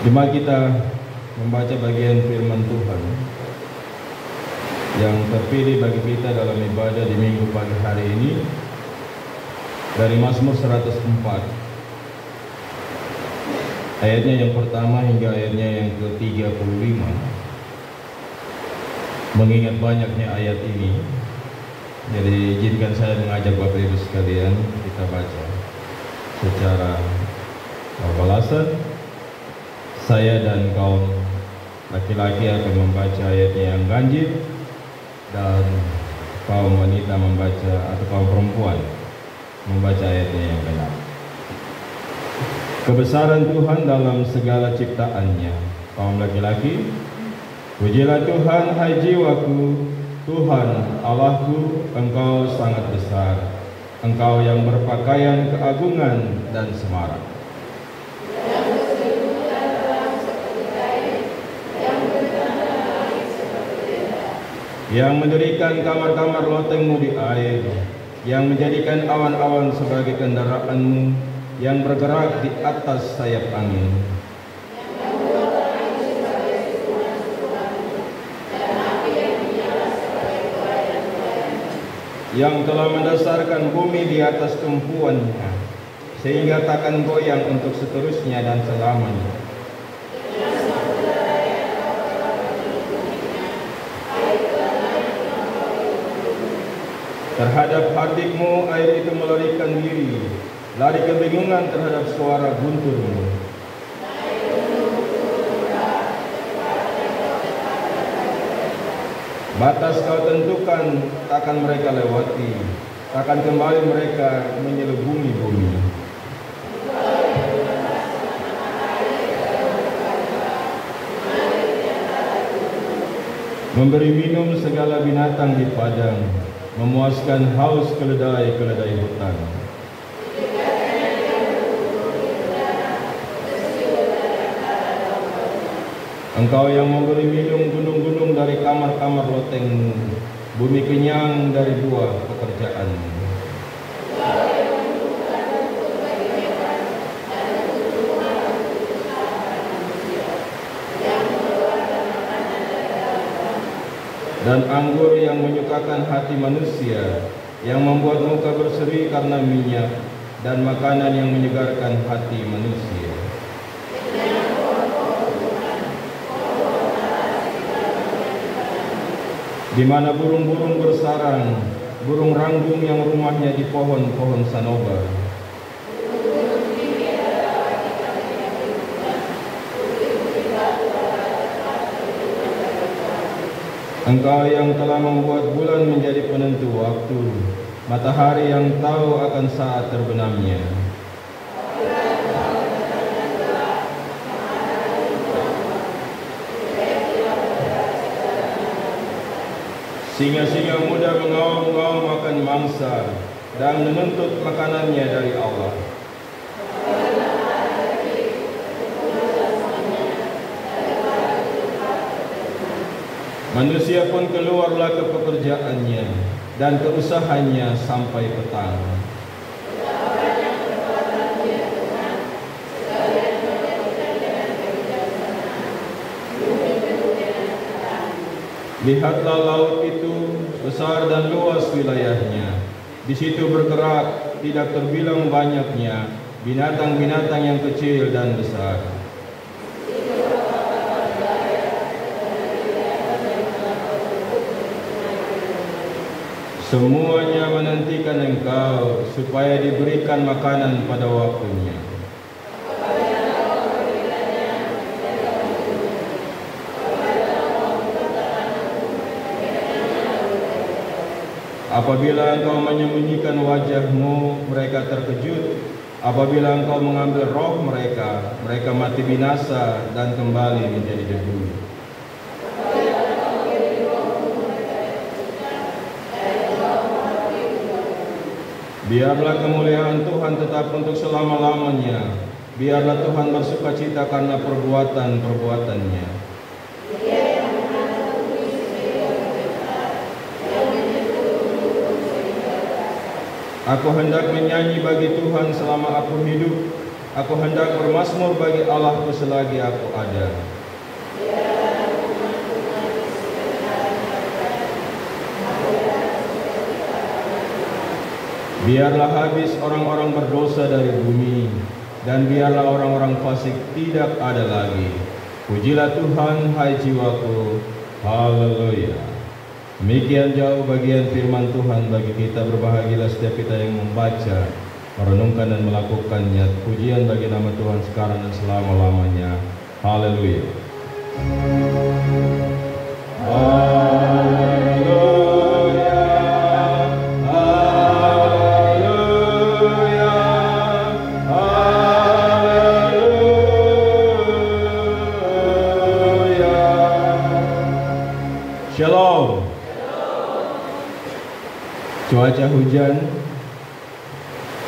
Jemaat kita membaca bagian firman Tuhan yang terpilih bagi kita dalam ibadah di minggu pagi hari ini dari Mazmur 104 ayatnya yang pertama hingga ayatnya yang ke-35. Mengingat banyaknya ayat ini, jadi izinkan saya mengajak Bapak Ibu sekalian kita baca secara berbalasan. Saya dan kaum laki-laki akan membaca ayatnya yang ganjil dan kaum wanita membaca, atau kaum perempuan membaca ayatnya yang genap. Kebesaran Tuhan dalam segala ciptaannya. Kaum laki-laki, pujilah Tuhan hai jiwaku, Tuhan Allahku, Engkau sangat besar, Engkau yang berpakaian keagungan dan semarak. Yang mendirikan kamar-kamar lotengmu di air, yang menjadikan awan-awan sebagai kendaraanmu, yang bergerak di atas sayap angin. Yang telah mendasarkan bumi di atas tumpuannya, sehingga takkan goyang untuk seterusnya dan selamanya. Terhadap hardikmu air itu melarikan diri, lari kebingungan terhadap suara gunturmu. Batas kau tentukan, takkan mereka lewati, takkan kembali mereka menyelubungi bumi. Memberi minum segala binatang di padang, memuaskan haus keledai-keledai hutan. Engkau yang memberi minum gunung-gunung dari kamar-kamar lotengmu, bumi kenyang dari buah pekerjaanmu. Dan anggur yang menyukakan hati manusia, yang membuat muka berseri karena minyak, dan makanan yang menyegarkan hati manusia. Di mana burung-burung bersarang, burung ranggung yang rumahnya di pohon-pohon sanobar. Engkau yang telah membuat bulan menjadi penentu waktu, matahari yang tahu akan saat terbenamnya. Singa-singa muda mengaum-ngaum makan mangsa dan menuntut makanannya dari Allah. Manusia pun keluarlah ke pekerjaannya dan ke usahanya sampai petang. Lihatlah laut itu besar dan luas wilayahnya. Di situ bergerak tidak terbilang banyaknya binatang-binatang yang kecil dan besar. Semuanya menantikan Engkau supaya diberikan makanan pada waktunya. Apabila Engkau menyembunyikan wajah-Mu, mereka terkejut. Apabila Engkau mengambil roh mereka, mereka mati binasa dan kembali menjadi debu. Biarlah kemuliaan Tuhan tetap untuk selama-lamanya. Biarlah Tuhan bersukacita karena perbuatan-perbuatannya. Aku hendak menyanyi bagi Tuhan selama aku hidup. Aku hendak bermazmur bagi Allahku selagi aku ada. Biarlah habis orang-orang berdosa dari bumi, dan biarlah orang-orang fasik tidak ada lagi. Pujilah Tuhan, hai jiwaku. Haleluya. Demikian jauh bagian firman Tuhan bagi kita. Berbahagialah setiap kita yang membaca, merenungkan dan melakukannya. Pujian bagi nama Tuhan sekarang dan selama-lamanya. Haleluya. Shalom. Cuaca hujan,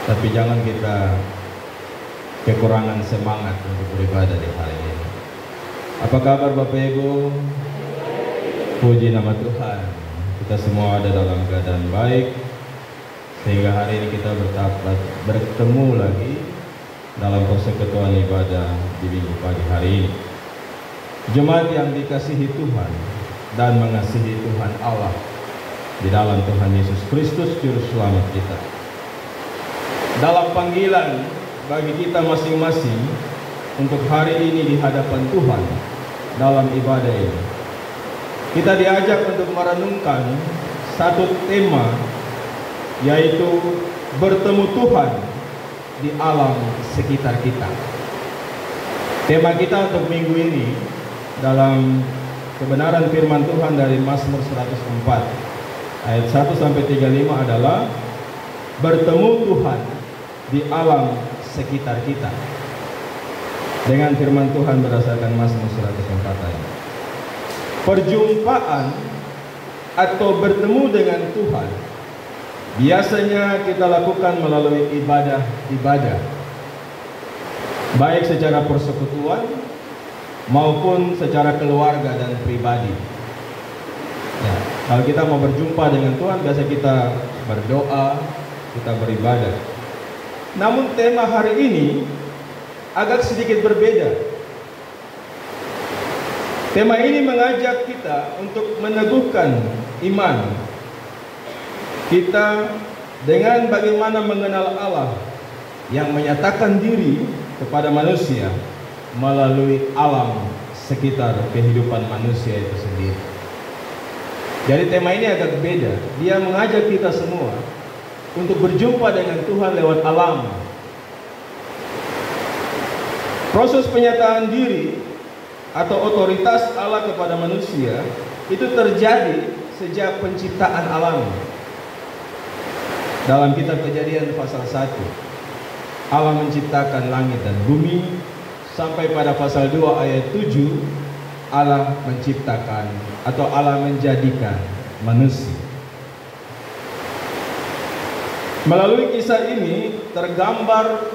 tapi jangan kita kekurangan semangat untuk beribadah di hari ini. Apa kabar Bapak Ibu? Puji nama Tuhan. Kita semua ada dalam keadaan baik, sehingga hari ini kita bertemu lagi dalam persekutuan ibadah di minggu pagi hari ini. Jemaat yang dikasihi Tuhan dan mengasihi Tuhan Allah di dalam Tuhan Yesus Kristus Juru Selamat kita. Dalam panggilan bagi kita masing-masing untuk hari ini di hadapan Tuhan dalam ibadah ini, kita diajak untuk merenungkan satu tema, yaitu bertemu Tuhan di alam sekitar kita. Tema kita untuk minggu ini dalam kebenaran firman Tuhan dari Mazmur 104 ayat 1 sampai 35 adalah bertemu Tuhan di alam sekitar kita. Dengan firman Tuhan berdasarkan Mazmur 104 ayat. Perjumpaan atau bertemu dengan Tuhan biasanya kita lakukan melalui ibadah-ibadah, baik secara persekutuan maupun secara keluarga dan pribadi. Ya, kalau kita mau berjumpa dengan Tuhan, biasa kita berdoa, kita beribadah. Namun tema hari ini agak sedikit berbeda. Tema ini mengajak kita untuk meneguhkan iman kita dengan bagaimana mengenal Allah yang menyatakan diri kepada manusia melalui alam sekitar kehidupan manusia itu sendiri. Jadi tema ini agak beda. Dia mengajak kita semua untuk berjumpa dengan Tuhan lewat alam. Proses penyataan diri atau otoritas Allah kepada manusia itu terjadi sejak penciptaan alam. Dalam kitab Kejadian pasal 1, Allah menciptakan langit dan bumi. Sampai pada pasal 2 ayat 7, Allah menciptakan atau Allah menjadikan manusia. Melalui kisah ini tergambar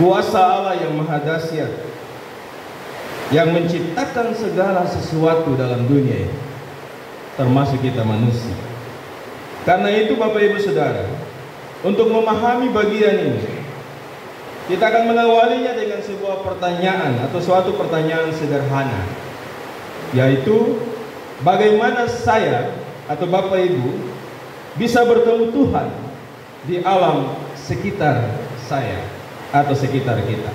kuasa Allah yang maha dahsyat yang menciptakan segala sesuatu dalam dunia ini, termasuk kita manusia. Karena itu Bapak Ibu Saudara, untuk memahami bagian ini, kita akan mengawalinya dengan sebuah pertanyaan atau suatu pertanyaan sederhana, yaitu bagaimana saya atau Bapak Ibu bisa bertemu Tuhan di alam sekitar saya atau sekitar kita.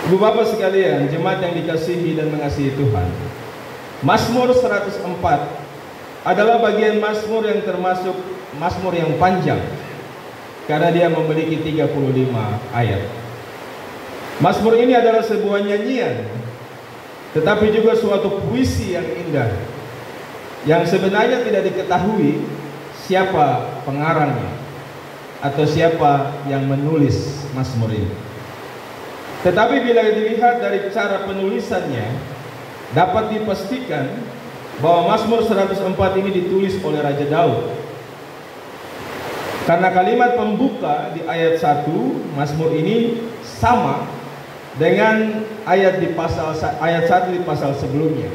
Ibu Bapak sekalian, jemaat yang dikasihi dan mengasihi Tuhan, Mazmur 104 adalah bagian Mazmur yang termasuk Mazmur yang panjang, karena dia memiliki 35 ayat. Mazmur ini adalah sebuah nyanyian, tetapi juga suatu puisi yang indah, yang sebenarnya tidak diketahui siapa pengarangnya atau siapa yang menulis Mazmur ini. Tetapi bila dilihat dari cara penulisannya, dapat dipastikan bahwa Mazmur 104 ini ditulis oleh Raja Daud. Karena kalimat pembuka di ayat 1 Mazmur ini sama dengan ayat 1 di pasal sebelumnya,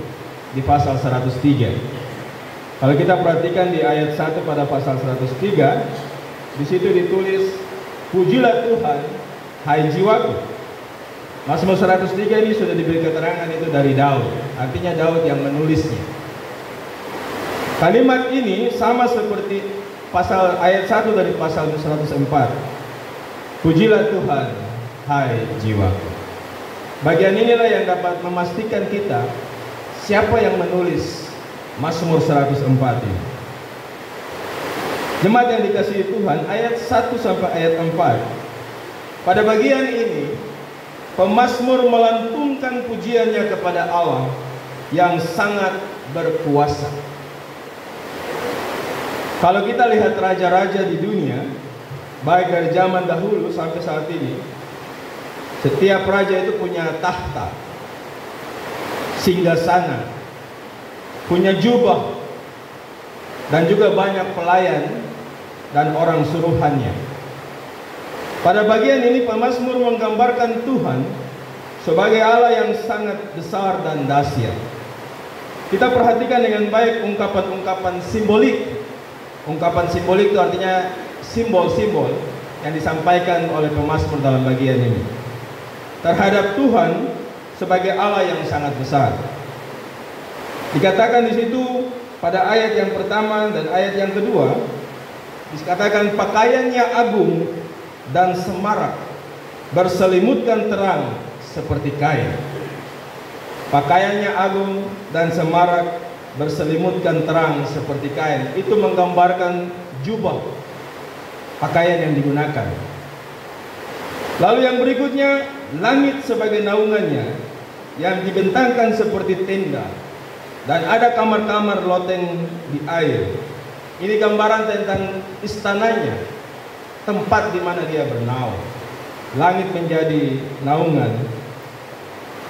di pasal 103. Kalau kita perhatikan di ayat 1 pada pasal 103, di situ ditulis, pujilah Tuhan, hai jiwaku. Mazmur 103 ini sudah diberi keterangan itu dari Daud, artinya Daud yang menulisnya. Kalimat ini sama seperti pasal ayat 1 dari pasal 104. Pujilah Tuhan, hai jiwaku. Bagian inilah yang dapat memastikan kita siapa yang menulis Mazmur 104 ini. Jemaat yang dikasihi Tuhan, ayat 1 sampai ayat 4. Pada bagian ini, pemazmur melantunkan pujiannya kepada Allah yang sangat berkuasa. Kalau kita lihat raja-raja di dunia, baik dari zaman dahulu sampai saat ini, setiap raja itu punya tahta, singgasana, punya jubah, dan juga banyak pelayan dan orang suruhannya. Pada bagian ini pemazmur menggambarkan Tuhan sebagai Allah yang sangat besar dan dahsyat. Kita perhatikan dengan baik ungkapan-ungkapan simbolik. Ungkapan simbolik itu artinya simbol-simbol yang disampaikan oleh pemazmur dalam bagian ini terhadap Tuhan sebagai Allah yang sangat besar. Dikatakan di situ pada ayat yang pertama dan ayat yang kedua, dikatakan pakaiannya agung dan semarak, berselimutkan terang seperti kain. Pakaiannya agung dan semarak, berselimutkan terang seperti kain. Itu menggambarkan jubah, pakaian yang digunakan. Lalu yang berikutnya, langit sebagai naungannya yang dibentangkan seperti tenda, dan ada kamar-kamar loteng di air. Ini gambaran tentang istananya, tempat di mana dia bernaung. Langit menjadi naungan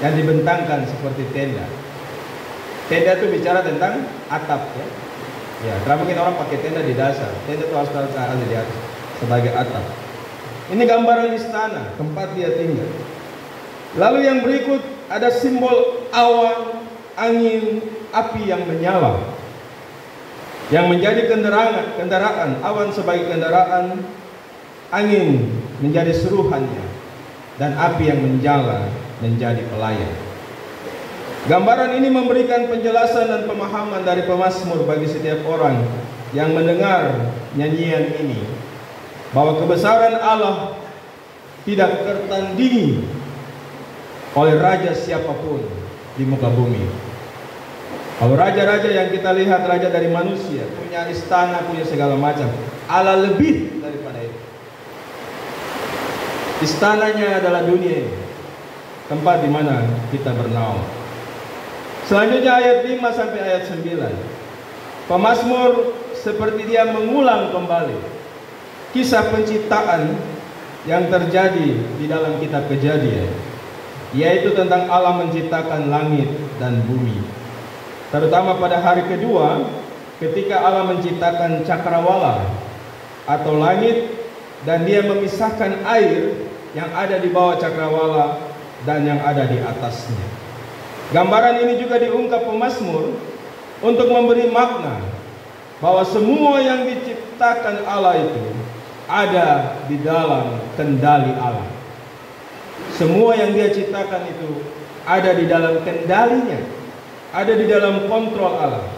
yang dibentangkan seperti tenda. Tenda itu bicara tentang atap, ya. Ya, karena mungkin orang pakai tenda di dasar. Tenda itu harus ada di atas sebagai atap. Ini gambaran istana, tempat dia tinggal. Lalu yang berikut ada simbol awan, angin, api yang menyala, yang menjadi kendaraan, awan sebagai kendaraan, angin menjadi seruhannya, dan api yang menyala menjadi pelayan. Gambaran ini memberikan penjelasan dan pemahaman dari pemazmur bagi setiap orang yang mendengar nyanyian ini, bahwa kebesaran Allah tidak tertandingi oleh raja siapapun di muka bumi. Kalau raja-raja yang kita lihat, raja dari manusia, punya istana, punya segala macam, Allah lebih daripada itu. Istananya adalah dunia ini, tempat di mana kita bernaung. Selanjutnya ayat 5 sampai ayat 9. Pemazmur seperti dia mengulang kembali kisah penciptaan yang terjadi di dalam kitab Kejadian, yaitu tentang Allah menciptakan langit dan bumi. Terutama pada hari kedua, ketika Allah menciptakan cakrawala atau langit, dan dia memisahkan air yang ada di bawah cakrawala dan yang ada di atasnya. Gambaran ini juga diungkap pemazmur untuk memberi makna bahwa semua yang diciptakan Allah itu ada di dalam kendali Allah. Semua yang dia ciptakan itu ada di dalam kendalinya, ada di dalam kontrol Allah.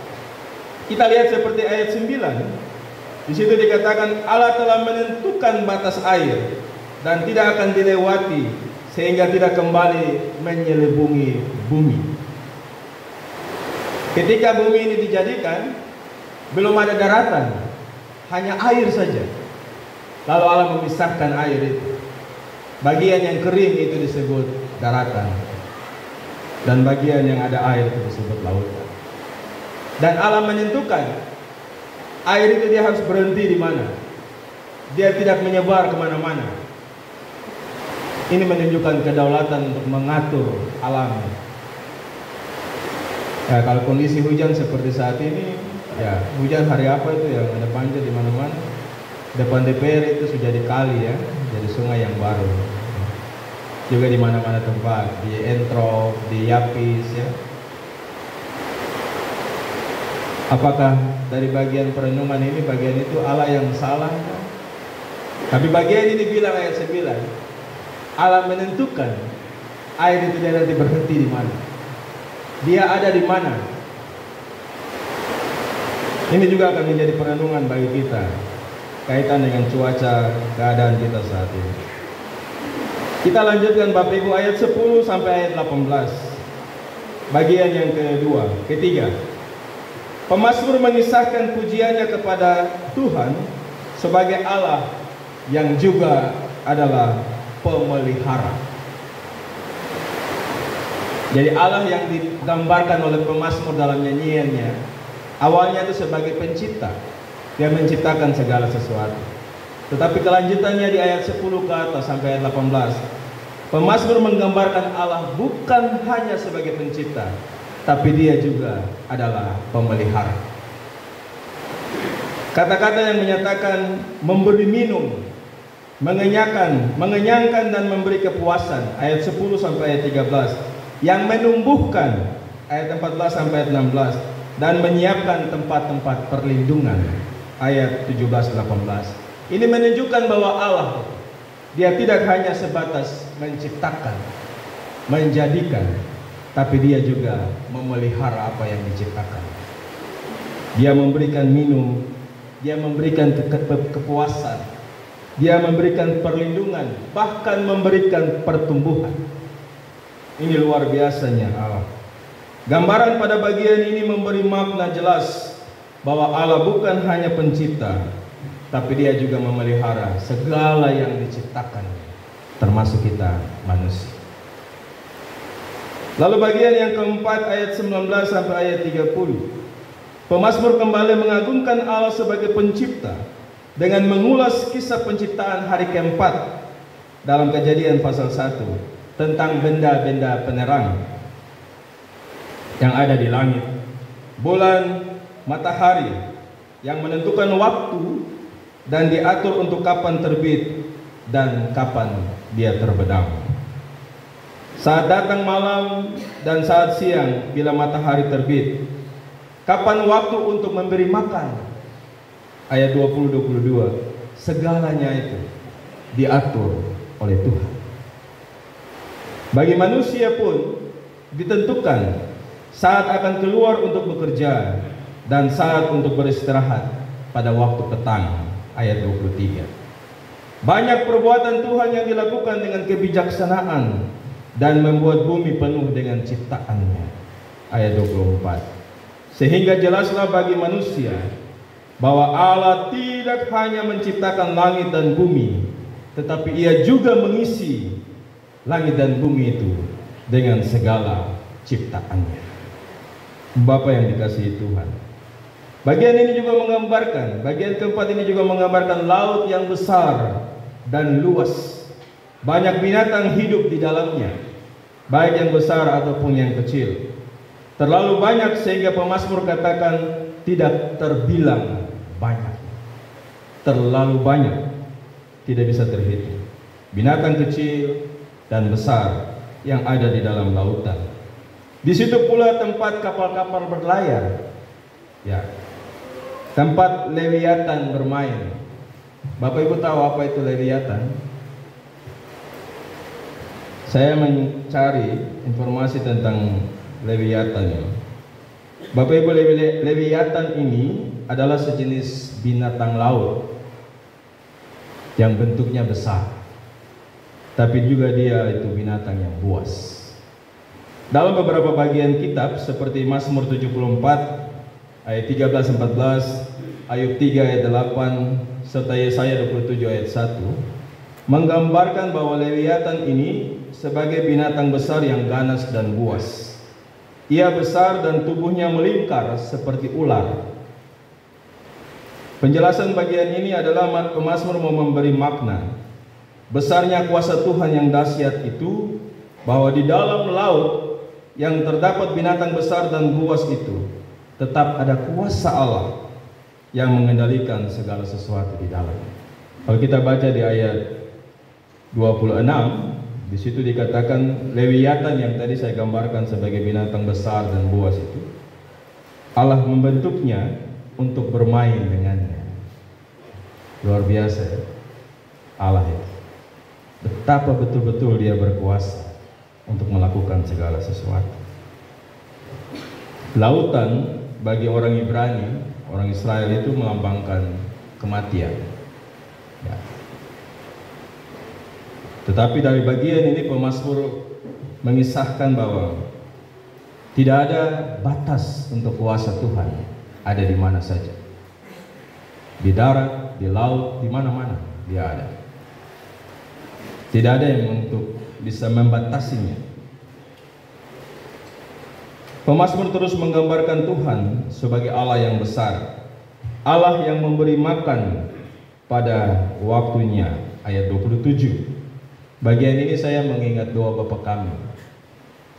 Kita lihat seperti ayat 9. Di situ dikatakan Allah telah menentukan batas air dan tidak akan dilewati, sehingga tidak kembali menyelubungi bumi. Ketika bumi ini dijadikan, belum ada daratan, hanya air saja. Lalu Allah memisahkan air itu. Bagian yang kering itu disebut daratan, dan bagian yang ada air itu disebut lautan. Dan Allah menentukan air itu dia harus berhenti di mana. Dia tidak menyebar kemana-mana. Ini menunjukkan kedaulatan untuk mengatur alam. Ya, kalau kondisi hujan seperti saat ini, ya hujan hari apa itu yang ada banjir di mana-mana. Depan DPR itu sudah dikali, ya, jadi sungai yang baru. Juga di mana-mana tempat, di Entro, di Yapis, ya. Apakah dari bagian perenungan ini, bagian itu Allah yang salah? Tapi bagian ini bilang ayat 9, Allah menentukan air itu dia nanti berhenti di mana. Dia ada di mana. Ini juga akan menjadi perenungan bagi kita kaitan dengan cuaca keadaan kita saat ini. Kita lanjutkan Bapak Ibu ayat 10 sampai ayat 18. Bagian yang ketiga. Pemazmur mengisahkan pujiannya kepada Tuhan sebagai Allah yang juga adalah pemelihara. Jadi Allah yang digambarkan oleh pemazmur dalam nyanyiannya, awalnya itu sebagai pencipta. Dia menciptakan segala sesuatu. Tetapi kelanjutannya di ayat 10 ke atas sampai ayat 18, pemazmur menggambarkan Allah bukan hanya sebagai pencipta, tapi dia juga adalah pemelihara. Kata-kata yang menyatakan memberi minum, mengenyangkan dan memberi kepuasan, ayat 10 sampai ayat 13, yang menumbuhkan, ayat 14 sampai ayat 16, dan menyiapkan tempat-tempat perlindungan, ayat 17-18. Ini menunjukkan bahwa Allah, dia tidak hanya sebatas menciptakan, menjadikan, tapi dia juga memelihara apa yang diciptakan. Dia memberikan minum, dia memberikan kepuasan, dia memberikan perlindungan, bahkan memberikan pertumbuhan. Ini luar biasanya Allah. Gambaran pada bagian ini memberi makna jelas bahwa Allah bukan hanya pencipta, tapi dia juga memelihara segala yang diciptakan, termasuk kita manusia. Lalu bagian yang keempat ayat 19 sampai ayat 30. Pemazmur kembali mengagungkan Allah sebagai pencipta dengan mengulas kisah penciptaan hari keempat dalam Kejadian pasal 1 tentang benda-benda penerang yang ada di langit, bulan, matahari yang menentukan waktu dan diatur untuk kapan terbit dan kapan dia terbenam. Saat datang malam dan saat siang bila matahari terbit. Kapan waktu untuk memberi makan. Ayat 20-22. Segalanya itu diatur oleh Tuhan. Bagi manusia pun ditentukan saat akan keluar untuk bekerja dan saat untuk beristirahat pada waktu petang. Ayat 23. Banyak perbuatan Tuhan yang dilakukan dengan kebijaksanaan dan membuat bumi penuh dengan ciptaannya. Ayat 24. Sehingga jelaslah bagi manusia bahwa Allah tidak hanya menciptakan langit dan bumi, tetapi ia juga mengisi langit dan bumi itu dengan segala ciptaannya. Bapak yang dikasihi Tuhan, bagian ini juga menggambarkan, bagian keempat ini juga menggambarkan laut yang besar dan luas. Banyak binatang hidup di dalamnya, baik yang besar ataupun yang kecil. Terlalu banyak sehingga pemazmur katakan tidak terbilang banyak. Terlalu banyak, tidak bisa terhitung. Binatang kecil dan besar yang ada di dalam lautan. Di situ pula tempat kapal-kapal berlayar. Ya. Tempat Leviatan bermain. Bapak Ibu tahu apa itu Leviatan? Saya mencari informasi tentang Leviatan. Bapak Ibu, Leviatan ini adalah sejenis binatang laut yang bentuknya besar, tapi juga dia itu binatang yang buas. Dalam beberapa bagian kitab seperti Mazmur 74 ayat 13-14, Ayub 3 ayat 8 serta Yesaya 27 ayat 1 menggambarkan bahwa Leviatan ini sebagai binatang besar yang ganas dan buas. Ia besar dan tubuhnya melingkar seperti ular. Penjelasan bagian ini adalah pemazmur mau memberi makna besarnya kuasa Tuhan yang dahsyat itu, bahwa di dalam laut yang terdapat binatang besar dan buas itu tetap ada kuasa Allah yang mengendalikan segala sesuatu di dalamnya. Kalau kita baca di ayat 26, di situ dikatakan Leviatan yang tadi saya gambarkan sebagai binatang besar dan buas itu, Allah membentuknya untuk bermain dengannya. Luar biasa ya, Allah itu. betapa betul-betul Dia berkuasa untuk melakukan segala sesuatu. Lautan bagi orang Ibrani, orang Israel itu melambangkan kematian. Ya. Tetapi dari bagian ini pemazmur mengisahkan bahwa tidak ada batas untuk kuasa Tuhan, ada di mana saja. Di darat, di laut, di mana-mana Dia ada. Tidak ada yang untuk bisa membatasinya. Pemazmur terus menggambarkan Tuhan sebagai Allah yang besar, Allah yang memberi makan pada waktunya. Ayat 27. Bagian ini saya mengingat doa Bapa kami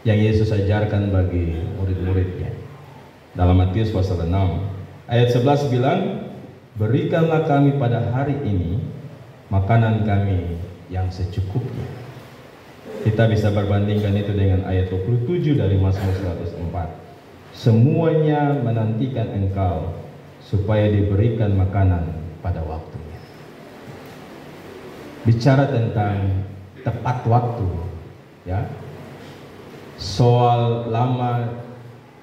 yang Yesus ajarkan bagi murid-muridnya. Dalam Matius pasal 6 ayat 11 bilang, berikanlah kami pada hari ini makanan kami yang secukupnya. Kita bisa perbandingkan itu dengan ayat 27 dari Mazmur 104. Semuanya menantikan engkau supaya diberikan makanan pada waktunya. Bicara tentang tepat waktu, ya. Soal lama,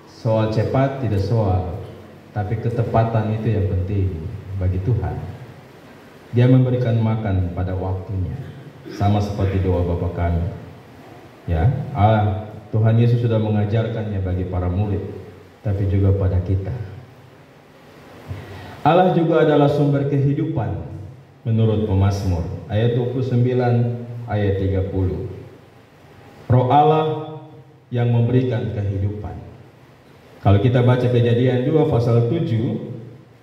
soal cepat tidak soal, tapi ketepatan itu yang penting bagi Tuhan. Dia memberikan makan pada waktunya, sama seperti doa Bapa kami. Ya, Tuhan Yesus sudah mengajarkannya bagi para murid, tapi juga pada kita. Allah juga adalah sumber kehidupan menurut pemazmur. Ayat 29, ayat 30. Roh Allah yang memberikan kehidupan. Kalau kita baca Kejadian 2 pasal 7,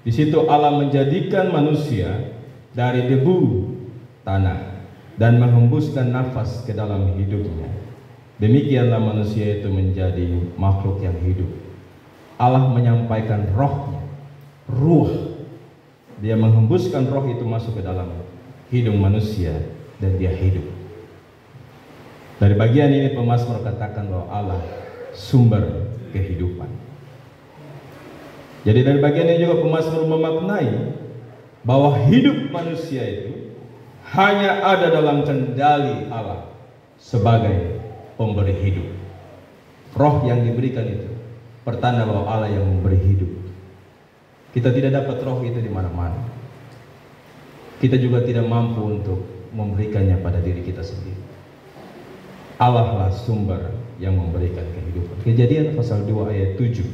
di situ Allah menjadikan manusia dari debu tanah dan menghembuskan nafas ke dalam hidupnya. Demikianlah manusia itu menjadi makhluk yang hidup. Allah menyampaikan rohnya, ruh. Dia menghembuskan roh itu masuk ke dalam hidung manusia dan dia hidup. Dari bagian ini pemazmur katakan bahwa Allah sumber kehidupan. Jadi dari bagian ini juga pemazmur memaknai bahwa hidup manusia itu hanya ada dalam kendali Allah sebagai pemberi hidup. Roh yang diberikan itu pertanda bahwa Allah yang memberi hidup. Kita tidak dapat roh itu di mana-mana. Kita juga tidak mampu untuk memberikannya pada diri kita sendiri. Allah lah sumber yang memberikan kehidupan. Kejadian pasal 2 ayat 7.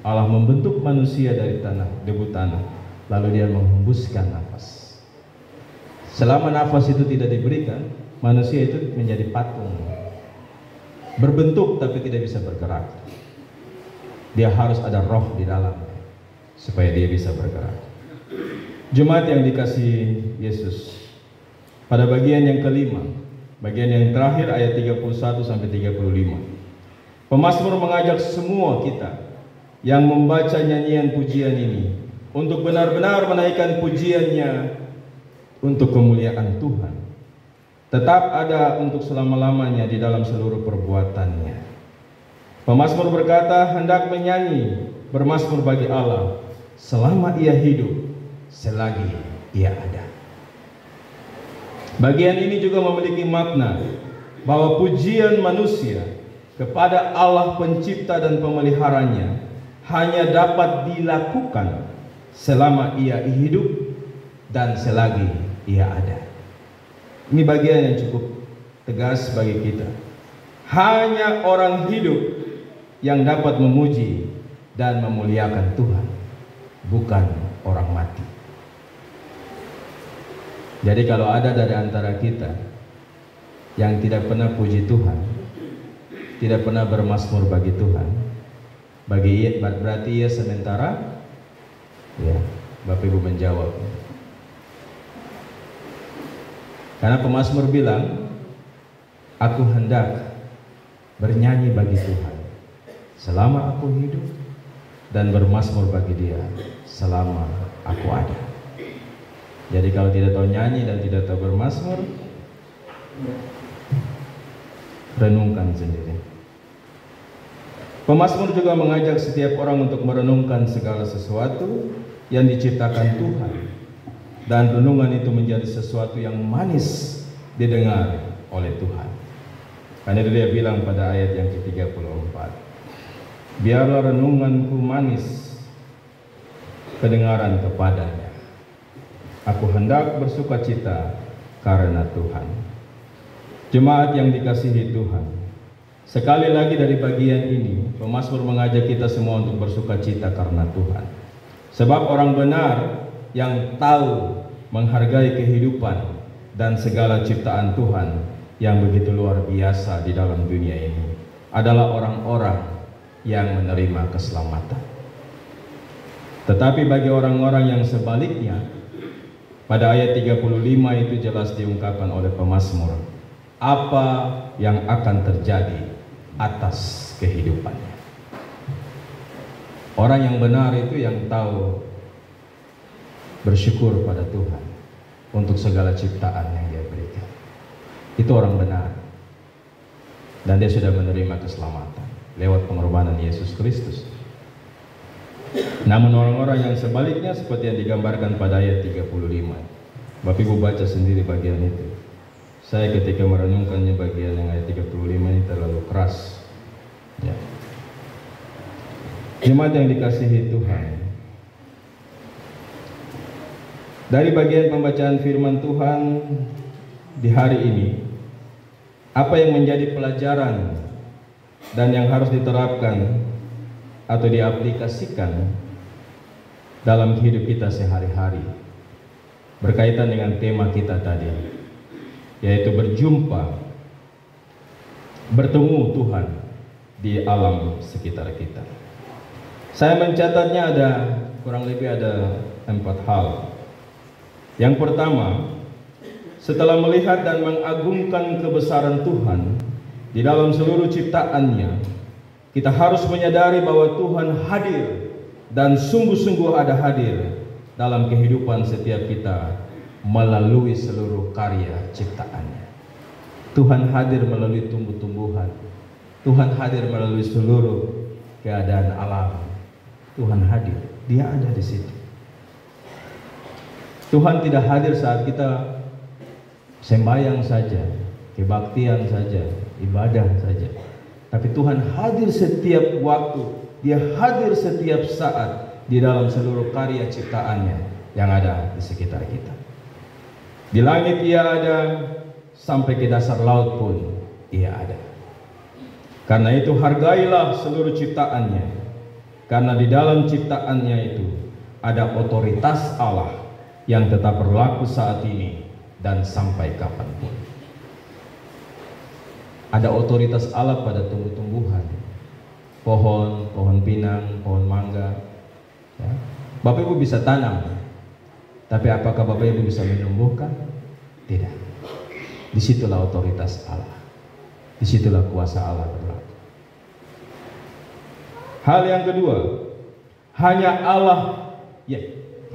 Allah membentuk manusia dari tanah, debu tanah, lalu dia menghembuskan nafas. Selama nafas itu tidak diberikan, manusia itu menjadi patung, berbentuk tapi tidak bisa bergerak. Dia harus ada roh di dalamnya supaya dia bisa bergerak. Jemaat yang dikasihi Yesus, pada bagian yang kelima, bagian yang terakhir ayat 31 sampai 35, pemazmur mengajak semua kita yang membaca nyanyian pujian ini untuk benar-benar menaikkan pujiannya untuk kemuliaan Tuhan. Tetap ada untuk selama-lamanya di dalam seluruh perbuatannya. Pemazmur berkata, hendak menyanyi bermazmur bagi Allah selama ia hidup, selagi ia ada. Bagian ini juga memiliki makna bahwa pujian manusia kepada Allah pencipta dan pemeliharanya hanya dapat dilakukan selama ia hidup dan selagi ia ada. Ini bagian yang cukup tegas bagi kita. Hanya orang hidup yang dapat memuji dan memuliakan Tuhan, bukan orang mati. Jadi kalau ada dari antara kita yang tidak pernah puji Tuhan, tidak pernah bermazmur bagi Tuhan, berarti ia sementara, ya, Bapak Ibu menjawab. Karena pemazmur bilang, aku hendak bernyanyi bagi Tuhan selama aku hidup dan bermazmur bagi Dia selama aku ada. Jadi kalau tidak tahu nyanyi dan tidak tahu bermazmur, renungkan sendiri. Pemazmur juga mengajak setiap orang untuk merenungkan segala sesuatu yang diciptakan Tuhan, dan renungan itu menjadi sesuatu yang manis didengar oleh Tuhan. Karena itu dia bilang pada ayat yang ke-34, biarlah renunganku manis kedengaran kepadanya. Aku hendak bersukacita karena Tuhan. Jemaat yang dikasihi Tuhan, sekali lagi dari bagian ini, pemazmur mengajak kita semua untuk bersukacita karena Tuhan. Sebab orang benar yang tahu menghargai kehidupan dan segala ciptaan Tuhan yang begitu luar biasa di dalam dunia ini adalah orang-orang yang menerima keselamatan. Tetapi bagi orang-orang yang sebaliknya, pada ayat 35 itu jelas diungkapkan oleh pemazmur apa yang akan terjadi atas kehidupannya. Orang yang benar itu yang tahu bersyukur pada Tuhan untuk segala ciptaan yang Dia berikan. Itu orang benar, dan dia sudah menerima keselamatan lewat pengorbanan Yesus Kristus. Namun orang-orang yang sebaliknya seperti yang digambarkan pada ayat 35, Bapak Ibu baca sendiri bagian itu. Saya ketika merenungkannya bagian yang ayat 35 ini terlalu keras ya. Jemaat yang dikasihi Tuhan, dari bagian pembacaan firman Tuhan di hari ini, apa yang menjadi pelajaran dan yang harus diterapkan atau diaplikasikan dalam hidup kita sehari-hari berkaitan dengan tema kita tadi, yaitu berjumpa, bertemu Tuhan di alam sekitar kita. Saya mencatatnya kurang lebih ada 4 hal. Yang pertama, setelah melihat dan mengagungkan kebesaran Tuhan di dalam seluruh ciptaannya, kita harus menyadari bahwa Tuhan hadir dan sungguh-sungguh ada hadir dalam kehidupan setiap kita melalui seluruh karya ciptaannya. Tuhan hadir melalui tumbuh-tumbuhan. Tuhan hadir melalui seluruh keadaan alam. Tuhan hadir, Dia ada di situ. Tuhan tidak hadir saat kita sembahyang saja, kebaktian saja, ibadah saja. Tapi Tuhan hadir setiap waktu, Dia hadir setiap saat di dalam seluruh karya ciptaannya yang ada di sekitar kita. Di langit Ia ada, sampai ke dasar laut pun Ia ada. Karena itu hargailah seluruh ciptaannya, karena di dalam ciptaannya itu ada otoritas Allah yang tetap berlaku saat ini dan sampai kapanpun. Ada otoritas Allah pada tumbuh-tumbuhan, pohon pinang, pohon mangga ya. Bapak Ibu bisa tanam, tapi apakah Bapak Ibu bisa menumbuhkan? Tidak. Disitulah otoritas Allah, disitulah kuasa Allah berlaku. Hal yang kedua, hanya Allah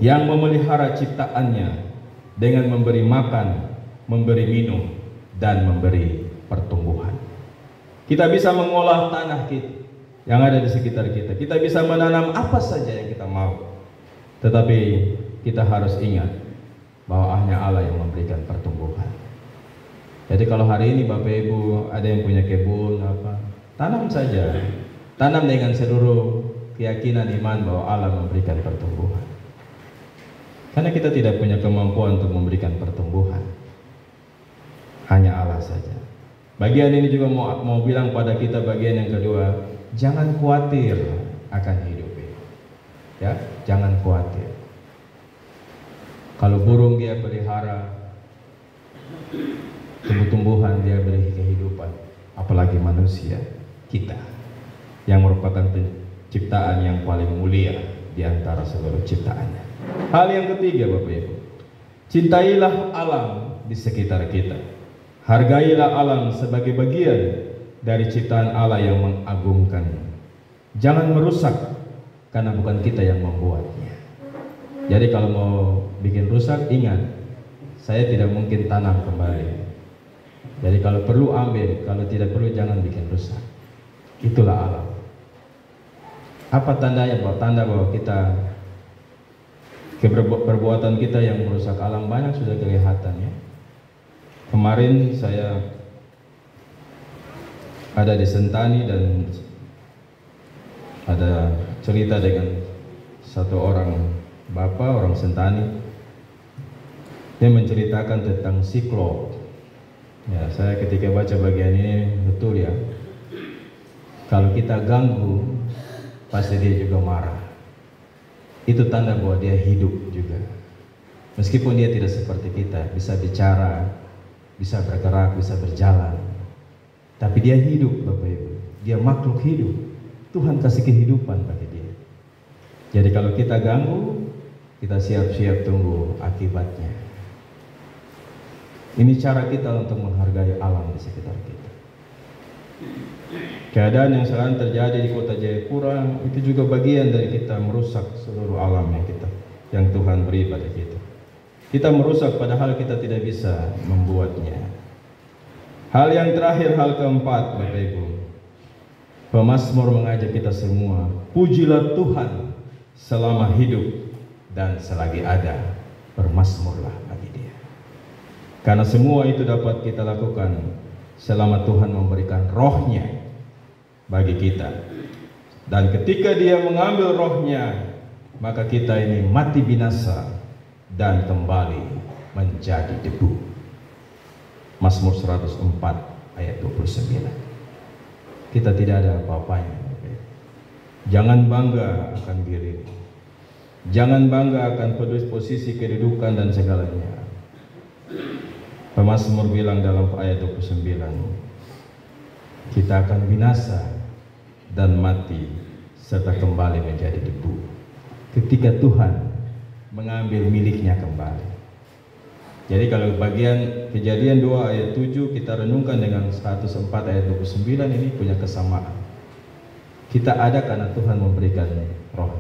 yang memelihara ciptaannya dengan memberi makan, memberi minum, dan memberi pertumbuhan. Kita bisa mengolah tanah kita yang ada di sekitar kita. Kita bisa menanam apa saja yang kita mau. Tetapi kita harus ingat bahwa hanya Allah yang memberikan pertumbuhan. Jadi kalau hari ini Bapak Ibu ada yang punya kebun tanam saja. Tanam dengan seluruh keyakinan iman bahwa Allah memberikan pertumbuhan. Karena kita tidak punya kemampuan untuk memberikan pertumbuhan, hanya Allah saja. Bagian ini juga mau bilang pada kita bagian yang kedua, jangan khawatir akan hidup ini. Ya, jangan khawatir. Kalau burung Dia pelihara, tumbuh-tumbuhan Dia beri kehidupan, apalagi manusia kita yang merupakan penciptaan yang paling mulia di antara seluruh ciptaannya. Hal yang ketiga Bapak Ibu, cintailah alam di sekitar kita. Hargailah alam sebagai bagian dari ciptaan Allah yang mengagungkannya. Jangan merusak, karena bukan kita yang membuatnya. Jadi kalau mau bikin rusak, ingat, saya tidak mungkin tanam kembali. Jadi kalau perlu ambil, kalau tidak perlu jangan bikin rusak. Itulah alam. Apa tandanya? Tanda bahwa kita perbuatan kita yang merusak alam banyak sudah kelihatan ya. Kemarin saya ada di Sentani dan ada cerita dengan satu orang bapak, orang Sentani. Dia menceritakan tentang siklop. Ya, saya ketika baca bagian ini betul ya. Kalau kita ganggu, pasti dia juga marah. Itu tanda bahwa dia hidup juga. Meskipun dia tidak seperti kita, bisa bicara, bisa bergerak, bisa berjalan, tapi dia hidup, Bapak Ibu. Dia makhluk hidup. Tuhan kasih kehidupan bagi dia. Jadi kalau kita ganggu, kita siap-siap tunggu akibatnya. Ini cara kita untuk menghargai alam di sekitar kita. Keadaan yang sekarang terjadi di kota Jayapura itu juga bagian dari kita merusak seluruh alam yang Tuhan beri pada kita. Kita merusak padahal kita tidak bisa membuatnya. Hal yang terakhir, hal keempat, Bapak Ibu. Pemazmur mengajak kita semua, pujilah Tuhan selama hidup dan selagi ada, bermazmurlah bagi Dia. Karena semua itu dapat kita lakukan selama Tuhan memberikan rohnya bagi kita. Dan ketika Dia mengambil rohnya, maka kita ini mati binasa dan kembali menjadi debu. Mazmur 104 ayat 29. Kita tidak ada apa-apanya. Jangan bangga akan diri. Jangan bangga akan posisi kedudukan dan segalanya. Pemazmur bilang dalam ayat 29, kita akan binasa dan mati serta kembali menjadi debu ketika Tuhan mengambil miliknya kembali. Jadi kalau bagian Kejadian 2 ayat 7 kita renungkan dengan 104 ayat 29 ini punya kesamaan. Kita ada karena Tuhan memberikan roh.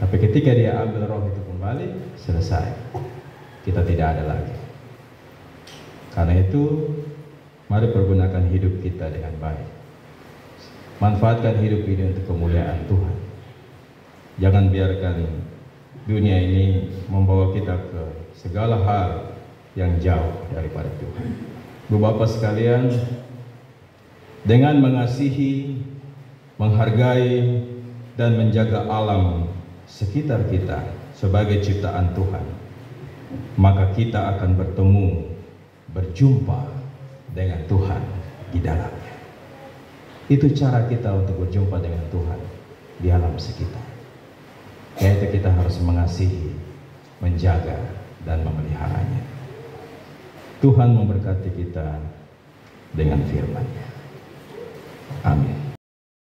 Tapi ketika Dia ambil roh itu kembali, selesai. Kita tidak ada lagi. Karena itu, mari pergunakan hidup kita dengan baik. Manfaatkan hidup ini untuk kemuliaan Tuhan. Jangan biarkan dunia ini membawa kita ke segala hal yang jauh daripada Tuhan. Bapak sekalian, dengan mengasihi, menghargai, dan menjaga alam sekitar kita sebagai ciptaan Tuhan, maka kita akan berjumpa dengan Tuhan di dalamnya. Itu cara kita untuk berjumpa dengan Tuhan di alam sekitar. Yaitu kita harus mengasihi, menjaga, dan memeliharanya. Tuhan memberkati kita dengan firman-Nya. Amin.